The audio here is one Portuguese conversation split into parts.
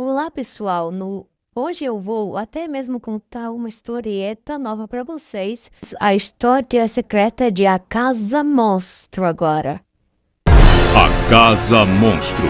Olá, pessoal. Hoje eu vou até mesmo contar uma historieta nova para vocês. A história secreta de A Casa Monstro agora. A Casa Monstro.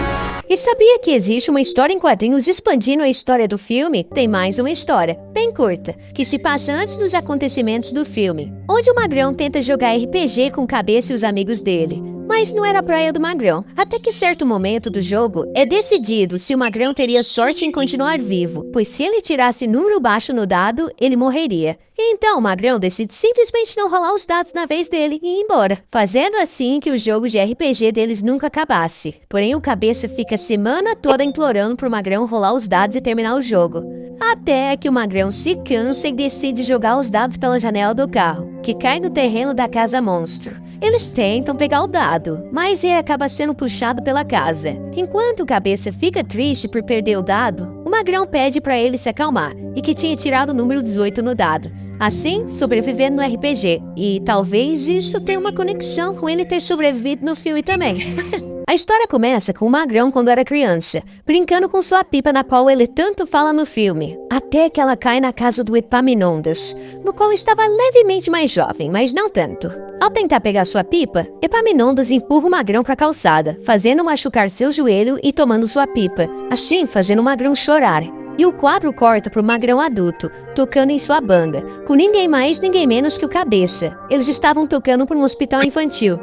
E sabia que existe uma história em quadrinhos expandindo a história do filme? Tem mais uma história, bem curta, que se passa antes dos acontecimentos do filme, onde o Magrão tenta jogar RPG com Cabeça e os amigos dele. Mas não era a praia do Magrão, até que certo momento do jogo é decidido se o Magrão teria sorte em continuar vivo, pois se ele tirasse número baixo no dado, ele morreria. E então o Magrão decide simplesmente não rolar os dados na vez dele e ir embora, fazendo assim que o jogo de RPG deles nunca acabasse. Porém o Cabeça fica a semana toda implorando pro Magrão rolar os dados e terminar o jogo. Até que o Magrão se cansa e decide jogar os dados pela janela do carro, que cai no terreno da Casa Monstro. Eles tentam pegar o dado, mas ele acaba sendo puxado pela casa. Enquanto o Cabeça fica triste por perder o dado, o Magrão pede para ele se acalmar e que tinha tirado o número 18 no dado. Assim, sobrevivendo no RPG. E talvez isso tenha uma conexão com ele ter sobrevivido no filme também. A história começa com o Magrão quando era criança, brincando com sua pipa na qual ele tanto fala no filme, até que ela cai na casa do Epaminondas, no qual estava levemente mais jovem, mas não tanto. Ao tentar pegar sua pipa, Epaminondas empurra o Magrão para a calçada, fazendo machucar seu joelho e tomando sua pipa, assim fazendo o Magrão chorar. E o quadro corta pro Magrão adulto, tocando em sua banda, com ninguém mais, ninguém menos que o Cabeça. Eles estavam tocando para um hospital infantil.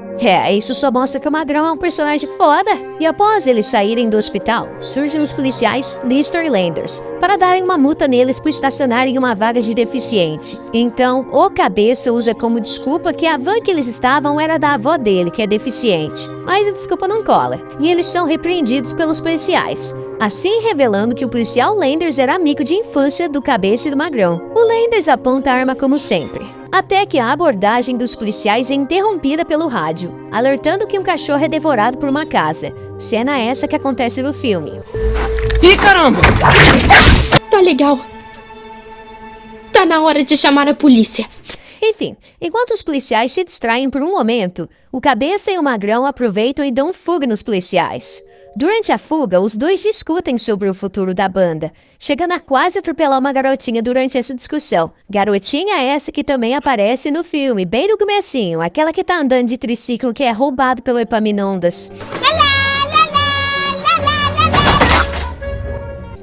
Isso só mostra que o Magrão é um personagem foda. E após eles saírem do hospital, surgem os policiais Lister e Landers, para darem uma multa neles por estacionarem em uma vaga de deficiente. Então, o Cabeça usa como desculpa que a van que eles estavam era da avó dele, que é deficiente. Mas a desculpa não cola, e eles são repreendidos pelos policiais. Assim revelando que o policial Landers era amigo de infância do Cabeça e do Magrão. O Landers aponta a arma como sempre. Até que a abordagem dos policiais é interrompida pelo rádio, alertando que um cachorro é devorado por uma casa. Cena essa que acontece no filme. Ih, caramba! Tá legal. Tá na hora de chamar a polícia. Enfim, enquanto os policiais se distraem por um momento, o Cabeça e o Magrão aproveitam e dão fuga nos policiais. Durante a fuga, os dois discutem sobre o futuro da banda, chegando a quase atropelar uma garotinha durante essa discussão. Garotinha essa que também aparece no filme, bem no comecinho, aquela que tá andando de triciclo que é roubado pelo Epaminondas.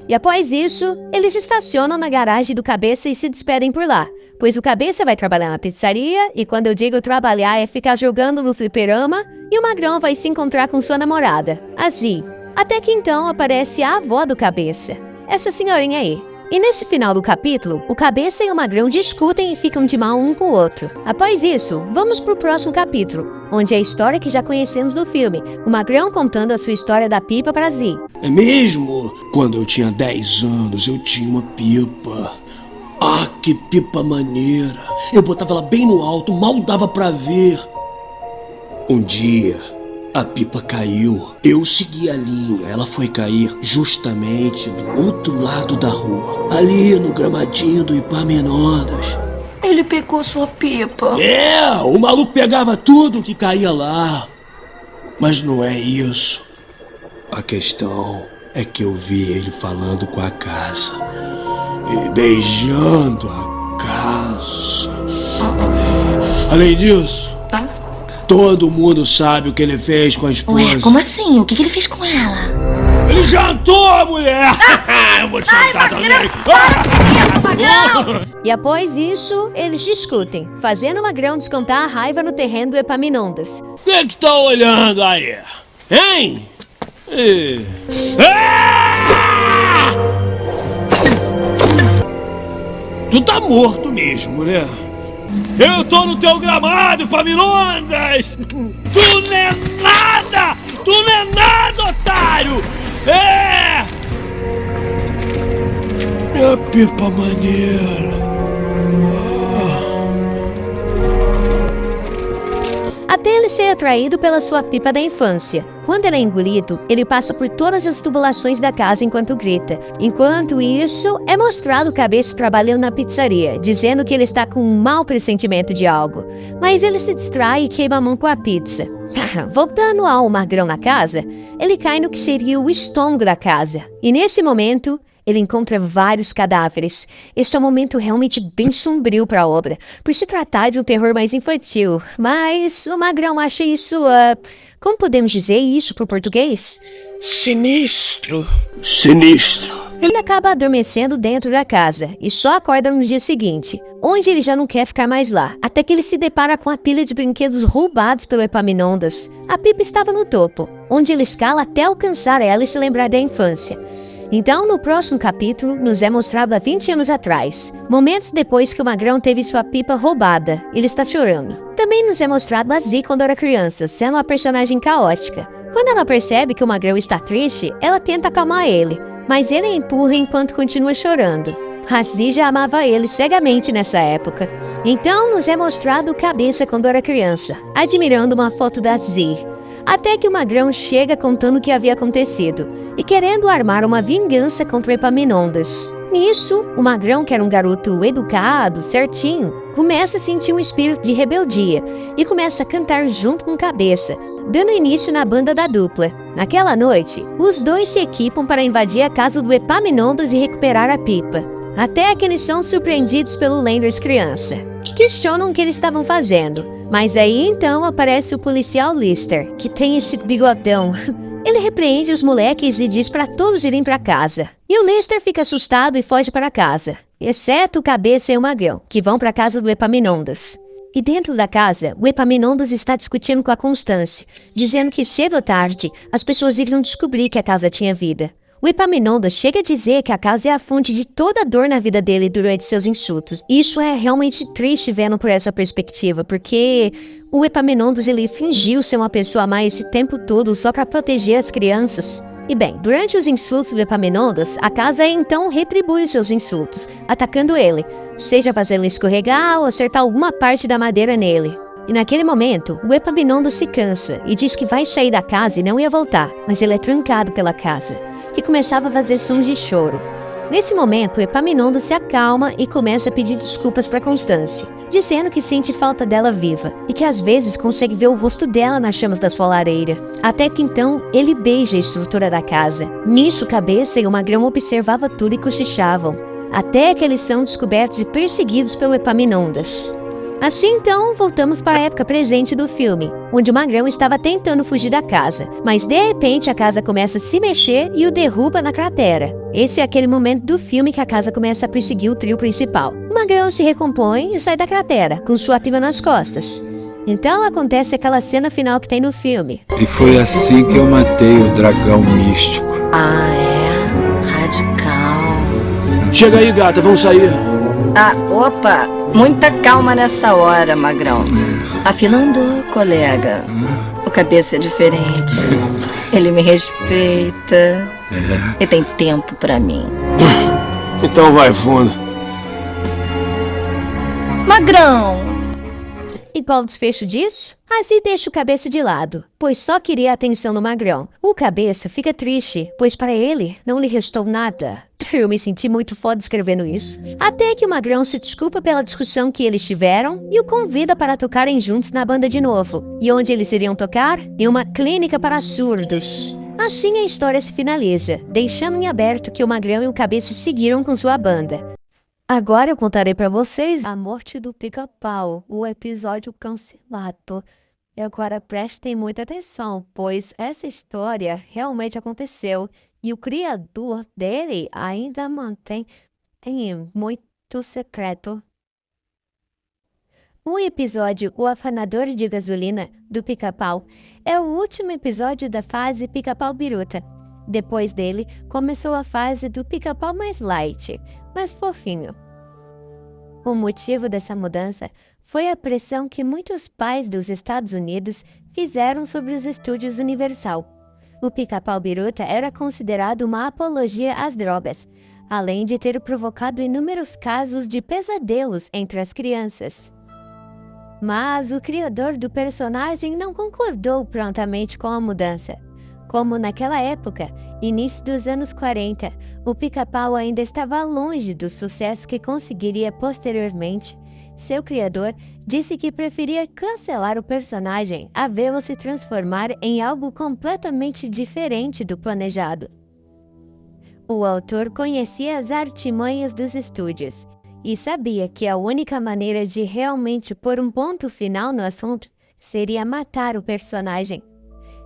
E após isso, eles estacionam na garagem do Cabeça e se despedem por lá, pois o Cabeça vai trabalhar na pizzaria, e quando eu digo trabalhar é ficar jogando no fliperama, e o Magrão vai se encontrar com sua namorada, a Zi. Até que então aparece a avó do Cabeça, essa senhorinha aí. E nesse final do capítulo, o Cabeça e o Magrão discutem e ficam de mal um com o outro. Após isso, vamos pro próximo capítulo, onde é a história que já conhecemos do filme, o Magrão contando a sua história da pipa pra Zi. É mesmo? Quando eu tinha 10 anos, eu tinha uma pipa. Ah, que pipa maneira. Eu botava ela bem no alto, mal dava pra ver. Um dia, a pipa caiu. Eu segui a linha, ela foi cair justamente do outro lado da rua. Ali no gramadinho do Epaminondas. Ele pegou sua pipa. O maluco pegava tudo que caía lá. Mas não é isso. A questão é que eu vi ele falando com a casa e beijando a casa. Além disso, todo mundo sabe o que ele fez com a esposa. Ué, como assim? O que ele fez com ela? Ele jantou a mulher! Eu vou te jantar também! E após isso, eles discutem, fazendo o Magrão descontar a raiva no terreno do Epaminondas. O que tá olhando aí? Hein? Tu tá morto mesmo, né? Eu tô no teu gramado, Epaminondas! Tu não é nada! Tu não é nada, otário! Minha pipa maneira. Até ele ser atraído pela sua pipa da infância. Quando ele é engolido, ele passa por todas as tubulações da casa enquanto grita. Enquanto isso, é mostrado o Cabeça trabalhando na pizzaria, dizendo que ele está com um mau pressentimento de algo. Mas ele se distrai e queima a mão com a pizza. Voltando ao magrão na casa, ele cai no que seria o estômago da casa. E nesse momento, ele encontra vários cadáveres. Esse é um momento realmente bem sombrio para a obra, por se tratar de um terror mais infantil. Mas o magrão acha isso, como podemos dizer isso para o português? Sinistro. Sinistro. Ele acaba adormecendo dentro da casa e só acorda no dia seguinte, onde ele já não quer ficar mais lá, até que ele se depara com a pilha de brinquedos roubados pelo Epaminondas. A Pipa estava no topo, onde ele escala até alcançar ela e se lembrar da infância. Então, no próximo capítulo, nos é mostrado há 20 anos atrás, momentos depois que o magrão teve sua pipa roubada. Ele está chorando. Também nos é mostrado a Zee quando era criança, sendo uma personagem caótica. Quando ela percebe que o magrão está triste, ela tenta acalmar ele, mas ele a empurra enquanto continua chorando. A Zee já amava ele cegamente nessa época. Então, nos é mostrado o Cabeça quando era criança, admirando uma foto da Zee. Até que o magrão chega contando o que havia acontecido e querendo armar uma vingança contra o Epaminondas. Nisso, o magrão, que era um garoto educado, certinho, começa a sentir um espírito de rebeldia e começa a cantar junto com o Cabeça, dando início na banda da dupla. Naquela noite, os dois se equipam para invadir a casa do Epaminondas e recuperar a pipa. Até que eles são surpreendidos pelo Landers criança, que questionam o que eles estavam fazendo. Mas aí então aparece o policial Lister, que tem esse bigodão. Ele repreende os moleques e diz para todos irem para casa. E o Lister fica assustado e foge para casa, exceto o Cabeça e o magrão, que vão para a casa do Epaminondas. E dentro da casa, o Epaminondas está discutindo com a Constância, dizendo que cedo ou tarde as pessoas iriam descobrir que a casa tinha vida. O Epaminondas chega a dizer que a casa é a fonte de toda a dor na vida dele durante seus insultos. Isso é realmente triste vendo por essa perspectiva, porque o Epaminondas ele fingiu ser uma pessoa má esse tempo todo só para proteger as crianças. E bem, durante os insultos do Epaminondas, a casa então retribui os seus insultos, atacando ele, seja fazendo ele escorregar ou acertar alguma parte da madeira nele. E naquele momento, o Epaminondas se cansa e diz que vai sair da casa e não ia voltar, mas ele é trancado pela casa, que começava a fazer sons de choro. Nesse momento, o Epaminondas se acalma e começa a pedir desculpas para Constância, dizendo que sente falta dela viva e que às vezes consegue ver o rosto dela nas chamas da sua lareira. Até que então, ele beija a estrutura da casa. Nisso, Cabeça e o magrão observavam tudo e cochichavam, até que eles são descobertos e perseguidos pelo Epaminondas. Assim então, voltamos para a época presente do filme, onde o magrão estava tentando fugir da casa, mas de repente a casa começa a se mexer e o derruba na cratera. Esse é aquele momento do filme que a casa começa a perseguir o trio principal. O magrão se recompõe e sai da cratera, com sua pipa nas costas. Então acontece aquela cena final que tem no filme. E foi assim que eu matei o dragão místico. Ah, é? Radical. Chega aí, gata, vamos sair. Ah, opa! Muita calma nessa hora, magrão. A fila andou, colega. O Cabeça é diferente. Ele me respeita. E tem tempo pra mim. Então vai fundo. Magrão! E qual o desfecho disso? A Zee deixa o Cabeça de lado, pois só queria a atenção do magrão. O Cabeça fica triste, pois para ele não lhe restou nada. Eu me senti muito foda escrevendo isso. Até que o magrão se desculpa pela discussão que eles tiveram e o convida para tocarem juntos na banda de novo. E onde eles iriam tocar? Em uma clínica para surdos. Assim a história se finaliza, deixando em aberto que o magrão e o Cabeça seguiram com sua banda. Agora eu contarei pra vocês a morte do Pica-Pau, o episódio cancelado. E agora prestem muita atenção, pois essa história realmente aconteceu e o criador dele ainda mantém muito secreto. O episódio O Afanador de Gasolina, do Pica-Pau, é o último episódio da fase Pica-Pau Biruta. Depois dele, começou a fase do Pica-Pau mais light, mais fofinho. O motivo dessa mudança foi a pressão que muitos pais dos Estados Unidos fizeram sobre os estúdios Universal. O Pica-Pau Biruta era considerado uma apologia às drogas, além de ter provocado inúmeros casos de pesadelos entre as crianças. Mas o criador do personagem não concordou prontamente com a mudança. Como naquela época, início dos anos 40, o Pica-Pau ainda estava longe do sucesso que conseguiria posteriormente, seu criador disse que preferia cancelar o personagem a vê-lo se transformar em algo completamente diferente do planejado. O autor conhecia as artimanhas dos estúdios e sabia que a única maneira de realmente pôr um ponto final no assunto seria matar o personagem.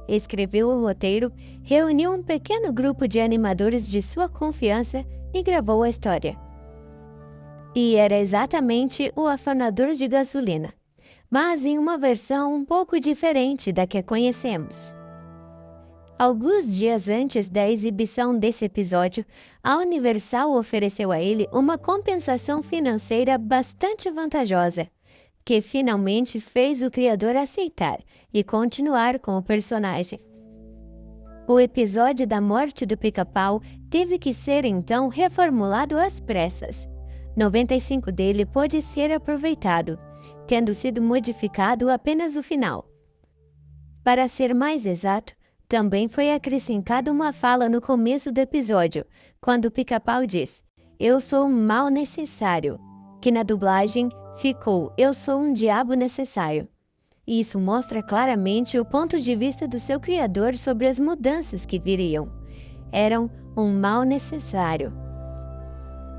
Escreveu o roteiro, reuniu um pequeno grupo de animadores de sua confiança e gravou a história. E era exatamente o afanador de gasolina, mas em uma versão um pouco diferente da que conhecemos. Alguns dias antes da exibição desse episódio, a Universal ofereceu a ele uma compensação financeira bastante vantajosa, que finalmente fez o criador aceitar e continuar com o personagem. O episódio da morte do Pica-Pau teve que ser então reformulado às pressas. 95 dele pôde ser aproveitado, tendo sido modificado apenas o final. Para ser mais exato, também foi acrescentada uma fala no começo do episódio, quando o Pica-Pau diz: "Eu sou um mal necessário", que na dublagem ficou "Eu sou um diabo necessário". Isso mostra claramente o ponto de vista do seu criador sobre as mudanças que viriam. Eram um mal necessário.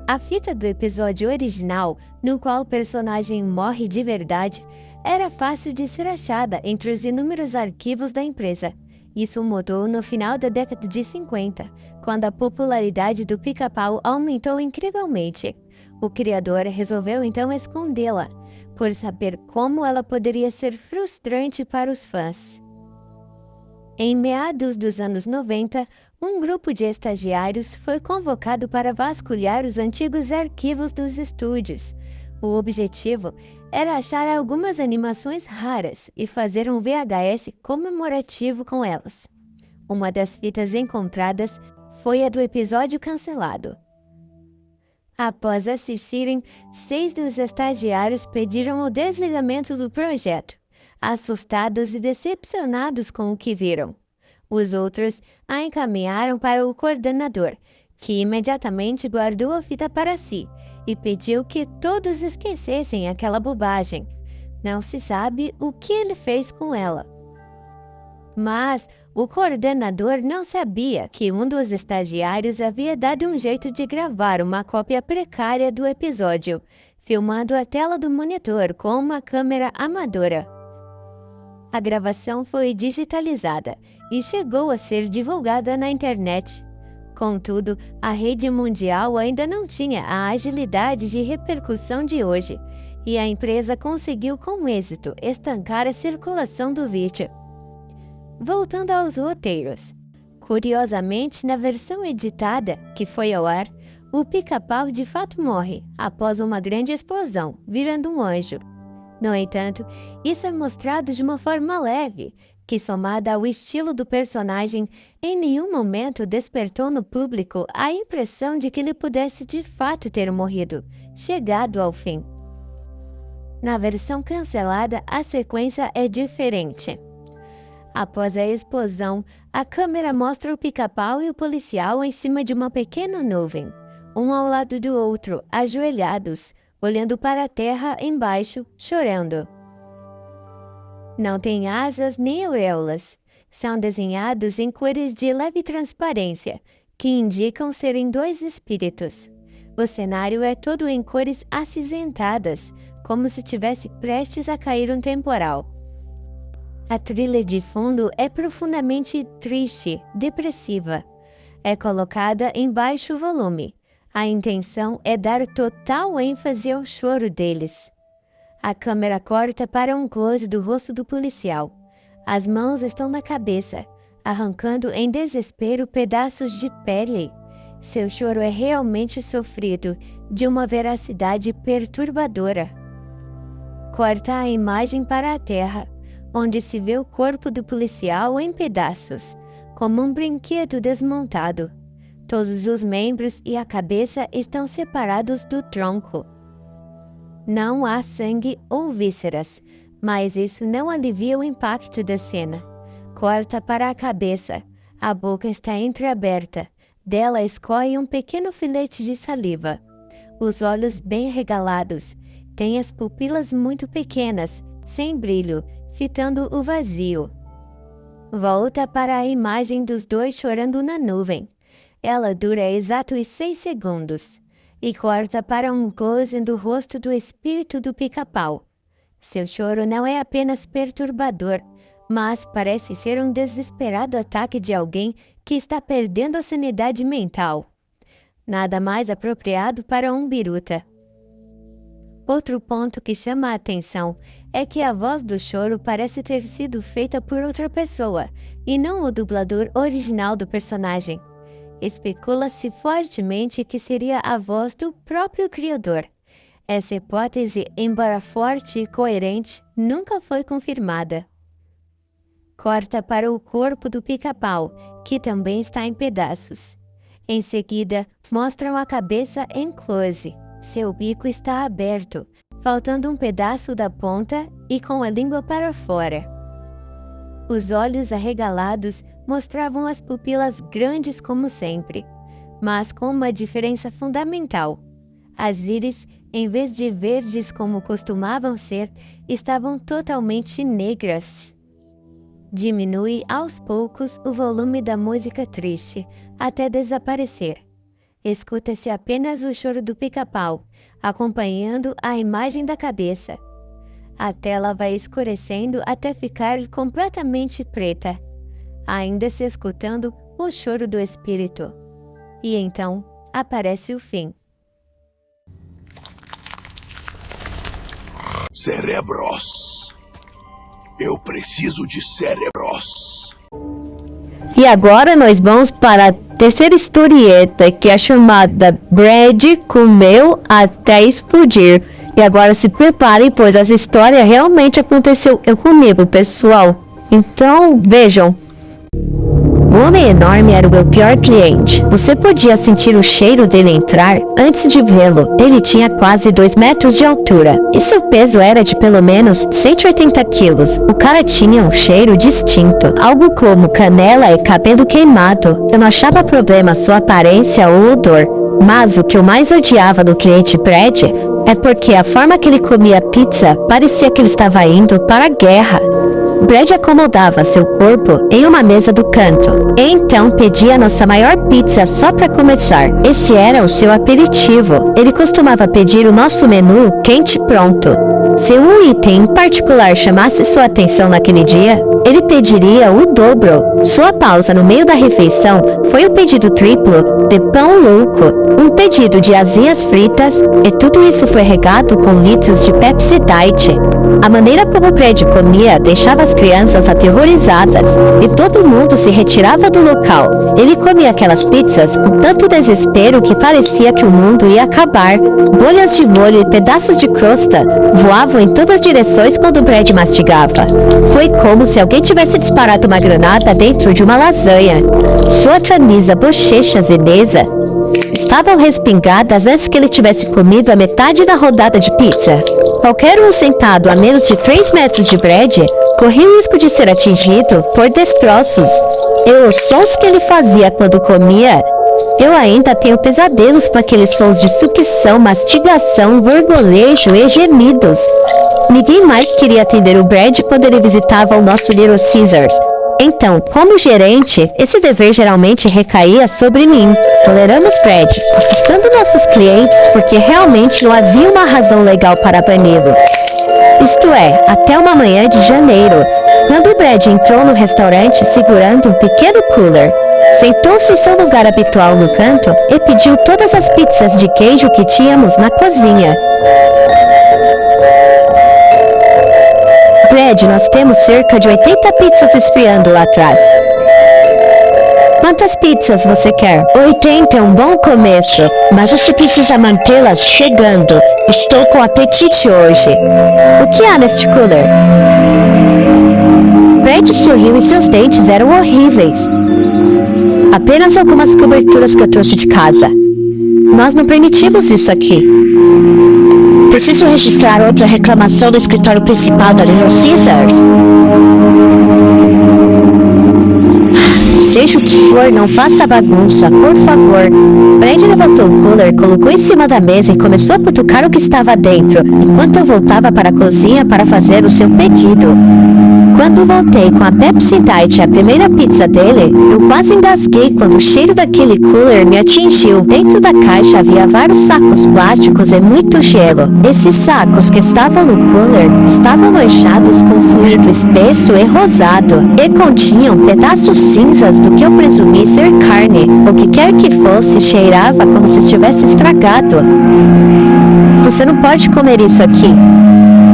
A fita do episódio original, no qual o personagem morre de verdade, era fácil de ser achada entre os inúmeros arquivos da empresa. Isso mudou no final da década de 50, quando a popularidade do Pica-Pau aumentou incrivelmente. O criador resolveu então escondê-la, por saber como ela poderia ser frustrante para os fãs. Em meados dos anos 90, um grupo de estagiários foi convocado para vasculhar os antigos arquivos dos estúdios. O objetivo era achar algumas animações raras e fazer um VHS comemorativo com elas. Uma das fitas encontradas foi a do episódio cancelado. Após assistirem, 6 dos estagiários pediram o desligamento do projeto, assustados e decepcionados com o que viram. Os outros a encaminharam para o coordenador, que imediatamente guardou a fita para si e pediu que todos esquecessem aquela bobagem. Não se sabe o que ele fez com ela. Mas o coordenador não sabia que um dos estagiários havia dado um jeito de gravar uma cópia precária do episódio, filmando a tela do monitor com uma câmera amadora. A gravação foi digitalizada e chegou a ser divulgada na internet. Contudo, a rede mundial ainda não tinha a agilidade de repercussão de hoje, e a empresa conseguiu com êxito estancar a circulação do vídeo. Voltando aos roteiros. Curiosamente, na versão editada, que foi ao ar, o Pica-Pau de fato morre após uma grande explosão, virando um anjo. No entanto, isso é mostrado de uma forma leve, que, somada ao estilo do personagem, em nenhum momento despertou no público a impressão de que ele pudesse de fato ter morrido, chegado ao fim. Na versão cancelada, a sequência é diferente. Após a explosão, a câmera mostra o Pica-Pau e o policial em cima de uma pequena nuvem, um ao lado do outro, ajoelhados, olhando para a terra embaixo, chorando. Não tem asas nem auréolas. São desenhados em cores de leve transparência, que indicam serem 2 espíritos. O cenário é todo em cores acinzentadas, como se tivesse prestes a cair um temporal. A trilha de fundo é profundamente triste, depressiva. É colocada em baixo volume. A intenção é dar total ênfase ao choro deles. A câmera corta para um close do rosto do policial. As mãos estão na cabeça, arrancando em desespero pedaços de pele. Seu choro é realmente sofrido, de uma veracidade perturbadora. Corta a imagem para a terra, onde se vê o corpo do policial em pedaços, como um brinquedo desmontado. Todos os membros e a cabeça estão separados do tronco. Não há sangue ou vísceras, mas isso não alivia o impacto da cena. Corta para a cabeça. A boca está entreaberta. Dela escorre um pequeno filete de saliva. Os olhos bem regalados. tem as pupilas muito pequenas, sem brilho, fitando o vazio. Volta para a imagem dos dois chorando na nuvem. Ela dura exatos 6 segundos. E corta para um close do rosto do espírito do Pica-Pau. Seu choro não é apenas perturbador, mas parece ser um desesperado ataque de alguém que está perdendo a sanidade mental. Nada mais apropriado para um biruta. Outro ponto que chama a atenção é que a voz do choro parece ter sido feita por outra pessoa, e não o dublador original do personagem. Especula-se fortemente que seria a voz do próprio criador. Essa hipótese, embora forte e coerente, nunca foi confirmada. Corta para o corpo do Pica-Pau, que também está em pedaços. Em seguida, mostram a cabeça em close. Seu bico está aberto, faltando um pedaço da ponta e com a língua para fora. Os olhos arregalados mostravam as pupilas grandes como sempre, mas com uma diferença fundamental. As íris, em vez de verdes como costumavam ser, estavam totalmente negras. Diminui aos poucos o volume da música triste, até desaparecer. Escuta-se apenas o choro do Pica-Pau, acompanhando a imagem da cabeça. A tela vai escurecendo até ficar completamente preta, ainda se escutando o choro do espírito. E então aparece o fim. Cérebros. Eu preciso de cérebros. E agora nós vamos para a terceira historieta, que é chamada Brad Comeu Até Explodir. E agora se preparem, pois essa história realmente aconteceu comigo, pessoal. Então, vejam. O homem enorme era o meu pior cliente. Você podia sentir o cheiro dele entrar antes de vê-lo. Ele tinha quase 2 metros de altura e seu peso era de pelo menos 180 quilos. O cara tinha um cheiro distinto, algo como canela e cabelo queimado. Eu não achava problema sua aparência ou odor, mas o que eu mais odiava no cliente Brad é porque a forma que ele comia pizza parecia que ele estava indo para a guerra. Brad acomodava seu corpo em uma mesa do canto, e então pedia a nossa maior pizza só para começar. Esse era o seu aperitivo. Ele costumava pedir o nosso menu quente pronto. Se um item em particular chamasse sua atenção naquele dia, ele pediria o dobro. Sua pausa no meio da refeição foi o pedido triplo de pão louco, um pedido de asinhas fritas, e tudo isso foi regado com litros de Pepsi Diet. A maneira como Brad comia deixava as crianças aterrorizadas, e todo mundo se retirava do local. Ele comia aquelas pizzas com tanto desespero que parecia que o mundo ia acabar. Bolhas de molho e pedaços de crosta voavam em todas as direções quando Brad mastigava. Foi como se alguém tivesse disparado uma granada dentro de uma lasanha. Sua camisa, bochechas e mesa estavam respingadas antes que ele tivesse comido a metade da rodada de pizza. Qualquer um sentado a menos de 3 metros de Brad corria o risco de ser atingido por destroços. E os sons que ele fazia quando comia, eu ainda tenho pesadelos com aqueles sons de sucção, mastigação, gorgolejo e gemidos. Ninguém mais queria atender o Brad quando ele visitava o nosso Little Caesars. Então, como gerente, esse dever geralmente recaía sobre mim. Toleramos Brad, assustando nossos clientes porque realmente não havia uma razão legal para bani-lo. Isto é, até uma manhã de janeiro, quando Brad entrou no restaurante segurando um pequeno cooler. Sentou-se em seu lugar habitual no canto e pediu todas as pizzas de queijo que tínhamos na cozinha. Brad, nós temos cerca de 80 pizzas esfriando lá atrás. Quantas pizzas você quer? 80 é um bom começo, mas você precisa mantê-las chegando. Estou com apetite hoje. O que há neste cooler? Brad sorriu e seus dentes eram horríveis. Apenas algumas coberturas que eu trouxe de casa. Nós não permitimos isso aqui. Preciso registrar outra reclamação do escritório principal da Little Caesars. seja o que for, não faça bagunça, por favor. Brad levantou o cooler, colocou em cima da mesa e começou a cutucar o que estava dentro, enquanto eu voltava para a cozinha para fazer o seu pedido. Quando voltei com a Pepsi Diet e a primeira pizza dele, eu quase engasguei quando o cheiro daquele cooler me atingiu. Dentro da caixa havia vários sacos plásticos e muito gelo. Esses sacos que estavam no cooler estavam manchados com fluido espesso e rosado e continham pedaços cinzas do que eu presumi ser carne. O que quer que fosse cheirava como se estivesse estragado. Você não pode comer isso aqui,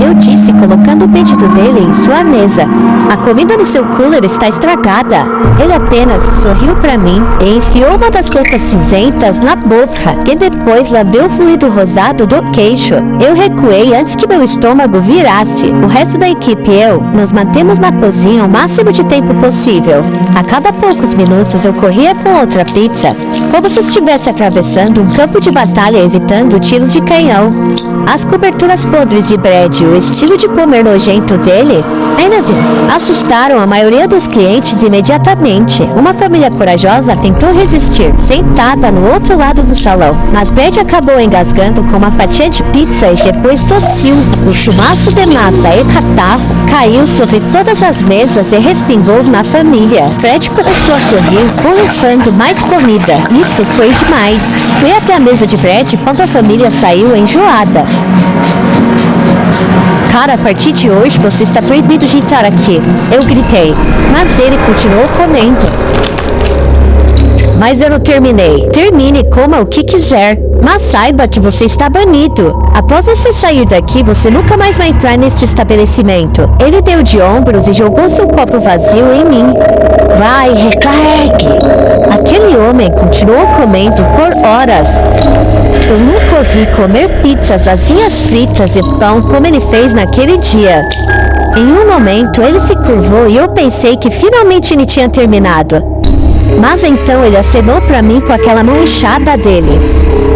eu disse, colocando o pedido dele em sua mesa. A comida no seu cooler está estragada. Ele apenas sorriu para mim e enfiou uma das gotas cinzentas na boca e depois lambeu o fluido rosado do queixo. Eu recuei antes que meu estômago virasse. O resto da equipe e eu nos mantemos na cozinha o máximo de tempo possível. A cada poucos minutos eu corria com outra pizza, como se estivesse atravessando um campo de batalha evitando tiros de canhão. As coberturas podres de Brad e o estilo de comer nojento dele, ai meu Deus, assustaram a maioria dos clientes imediatamente. Uma família corajosa tentou resistir, sentada no outro lado do salão, mas Brad acabou engasgando com uma fatia de pizza e depois tossiu. O chumaço de massa e catarro caiu sobre todas as mesas e respingou na família. Brad começou a sorrir, borrifando mais comida. Isso foi demais. Fui até a mesa de Brad quando a família saiu enjoada. Cara, a partir de hoje você está proibido de entrar aqui, eu gritei, mas ele continuou comendo. Mas eu não terminei. Termine e coma o que quiser, mas saiba que você está banido. Após você sair daqui, você nunca mais vai entrar neste estabelecimento. Ele deu de ombros e jogou seu copo vazio em mim. Vai, recarregue. Aquele homem continuou comendo por horas. Eu nunca ouvi comer pizzas, asinhas fritas e pão como ele fez naquele dia. Em um momento, ele se curvou e eu pensei que finalmente ele tinha terminado. Mas então ele acenou para mim com aquela mão inchada dele.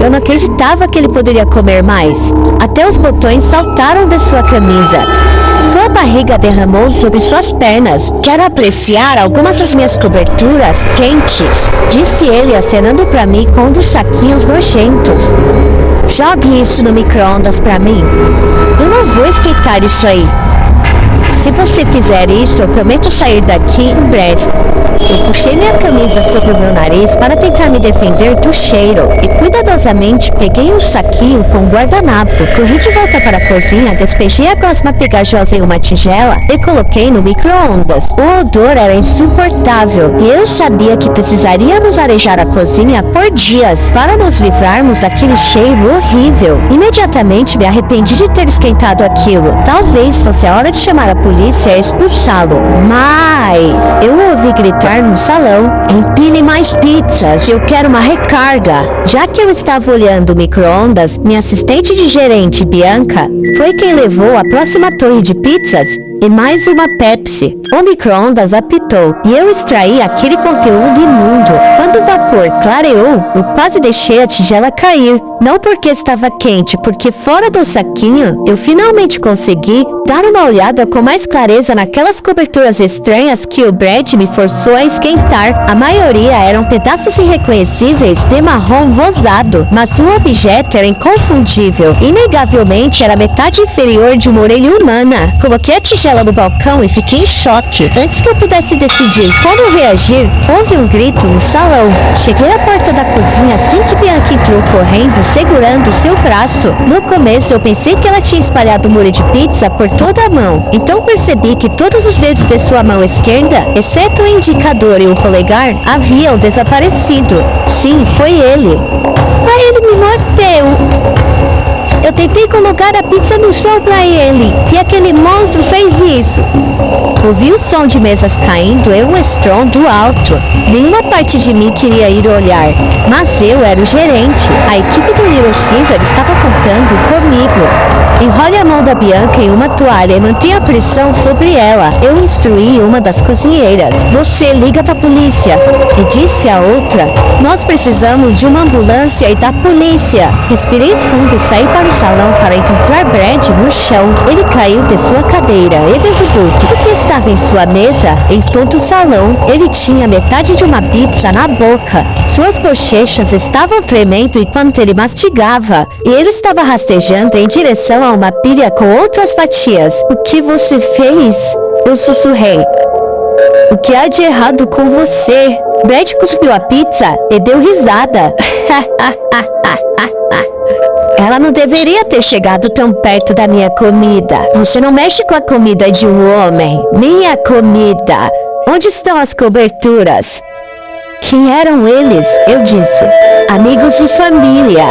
Eu não acreditava que ele poderia comer mais. Até os botões saltaram de sua camisa. Sua barriga derramou sobre suas pernas. Quero apreciar algumas das minhas coberturas quentes, disse ele acenando para mim com um dos saquinhos nojentos. Jogue isso no micro-ondas para mim. Eu não vou esquentar isso aí. Se você fizer isso, eu prometo sair daqui em breve. Eu puxei minha camisa sobre o meu nariz para tentar me defender do cheiro e cuidadosamente peguei um saquinho com guardanapo. Corri de volta para a cozinha, despejei a gosma pegajosa em uma tigela e coloquei no micro-ondas. O odor era insuportável e eu sabia que precisaríamos arejar a cozinha por dias para nos livrarmos daquele cheiro horrível. Imediatamente me arrependi de ter esquentado aquilo. Talvez fosse a hora de chamar a polícia e expulsá-lo. Mas eu ouvi gritar no salão: empilhe mais pizzas, eu quero uma recarga. Já que eu estava olhando o micro-ondas, minha assistente de gerente, Bianca, foi quem levou a próxima torre de pizzas e mais uma Pepsi. O micro-ondas apitou e eu extraí aquele conteúdo imundo. Quando o vapor clareou, eu quase deixei a tigela cair. Não porque estava quente, porque fora do saquinho, eu finalmente consegui dar uma olhada com mais clareza naquelas coberturas estranhas que o Brad me forçou a esquentar. A maioria eram pedaços irreconhecíveis de marrom rosado, mas o objeto era inconfundível. Inegavelmente era metade inferior de uma orelha humana. Coloquei a tigela no balcão e fiquei em choque. Antes que eu pudesse decidir como reagir, houve um grito no salão. Cheguei à porta da cozinha assim que Bianca entrou correndo, segurando seu braço. No começo eu pensei que ela tinha espalhado o molho de pizza por toda a mão. Então percebi que todos os dedos de sua mão esquerda, exceto o indicador e o polegar, haviam desaparecido. Sim, foi ele. Mas ele me mordeu. Eu tentei colocar a pizza no chão pra ele, e aquele monstro fez isso. Ouvi o som de mesas caindo e um estrondo alto. Nenhuma parte de mim queria ir olhar, mas eu era o gerente. A equipe do Little Caesar estava contando comigo. Enrole a mão da Bianca em uma toalha e mantenha a pressão sobre ela. Eu instruí uma das cozinheiras. Você liga pra polícia. E disse a outra: nós precisamos de uma ambulância e da polícia. Respirei fundo e saí para o salão salão para encontrar Brad no chão. Ele caiu de sua cadeira e derrubou tudo que estava em sua mesa. Em todo o salão, ele tinha metade de uma pizza na boca. Suas bochechas estavam tremendo enquanto ele mastigava, e ele estava rastejando em direção a uma pilha com outras fatias. O que você fez? Eu sussurrei. O que há de errado com você? Brad cuspiu a pizza e deu risada. Ela não deveria ter chegado tão perto da minha comida. Você não mexe com a comida de um homem. Minha comida. Onde estão as coberturas? Quem eram eles? Eu disse. Amigos e família.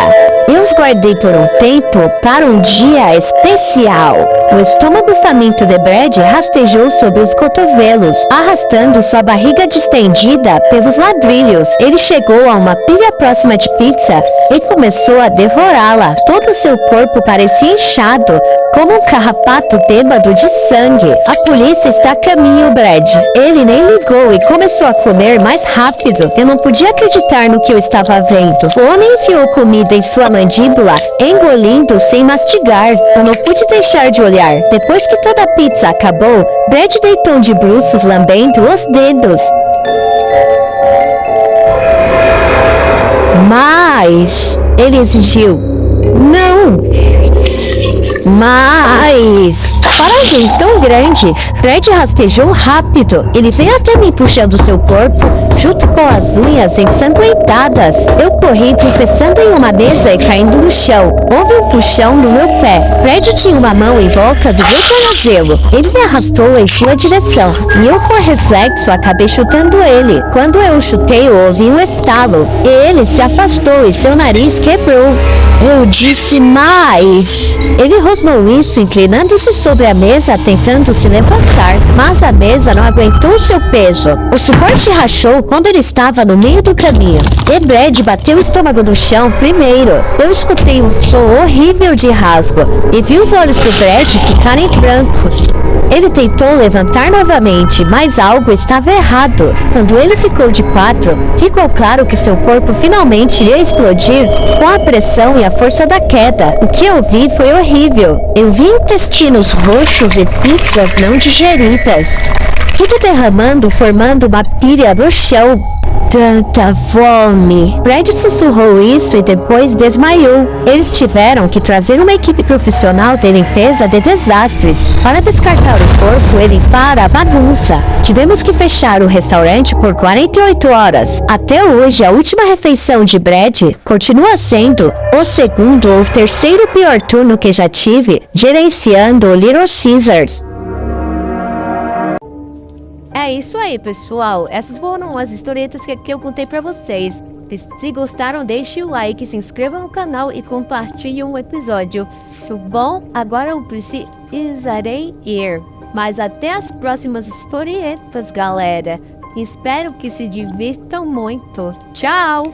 Eu os guardei por um tempo para um dia especial. O estômago faminto de Brad rastejou sobre os cotovelos, arrastando sua barriga distendida pelos ladrilhos. Ele chegou a uma pilha próxima de pizza e começou a devorá-la. Todo o seu corpo parecia inchado, como um carrapato bêbado de sangue. A polícia está a caminho, Brad. Ele nem ligou e começou a comer mais rápido. Eu não podia acreditar no que eu estava vendo. O homem enfiou comida em sua mandíbula, engolindo sem mastigar. Eu não pude deixar de olhar. Depois que toda a pizza acabou, Brad deitou de bruços lambendo os dedos. Mas ele exigiu. Não! Mas... Para alguém tão grande, Brad rastejou rápido. Ele veio até mim puxando seu corpo, junto com as unhas ensanguentadas. Eu corri tropeçando em uma mesa e caindo no chão. Houve um puxão no meu pé. Brad tinha uma mão em volta do meu tornozelo. Ele me arrastou em sua direção, e eu, por reflexo, acabei chutando ele. Quando eu o chutei, eu ouvi um estalo. Ele se afastou e seu nariz quebrou. Eu disse mais. Ele rosnou isso, inclinando-se sobre a mesa, tentando se levantar, mas a mesa não aguentou seu peso. O suporte rachou quando ele estava no meio do caminho. E Brad bateu o estômago no chão primeiro. Eu escutei um som horrível de rasgo e vi os olhos do Brad ficarem brancos. Ele tentou levantar novamente, mas algo estava errado. Quando ele ficou de quatro, ficou claro que seu corpo finalmente ia explodir com a pressão e a força da queda. O que eu vi foi horrível. Eu vi intestinos roxos e pizzas não digeridas. Tudo derramando, formando uma pilha no chão. Tanta fome. Brad sussurrou isso e depois desmaiou. Eles tiveram que trazer uma equipe profissional de limpeza de desastres para descartar o corpo e limpar a bagunça. Tivemos que fechar o restaurante por 48 horas. Até hoje, a última refeição de Brad continua sendo o segundo ou terceiro pior turno que já tive gerenciando o Little Caesars. É isso aí, pessoal. Essas foram as historietas que eu contei pra vocês. Se gostaram, deixe o like, se inscreva no canal e compartilhe um episódio. Bom, agora eu precisarei ir. Mas até as próximas historietas, galera. Espero que se divirtam muito. Tchau!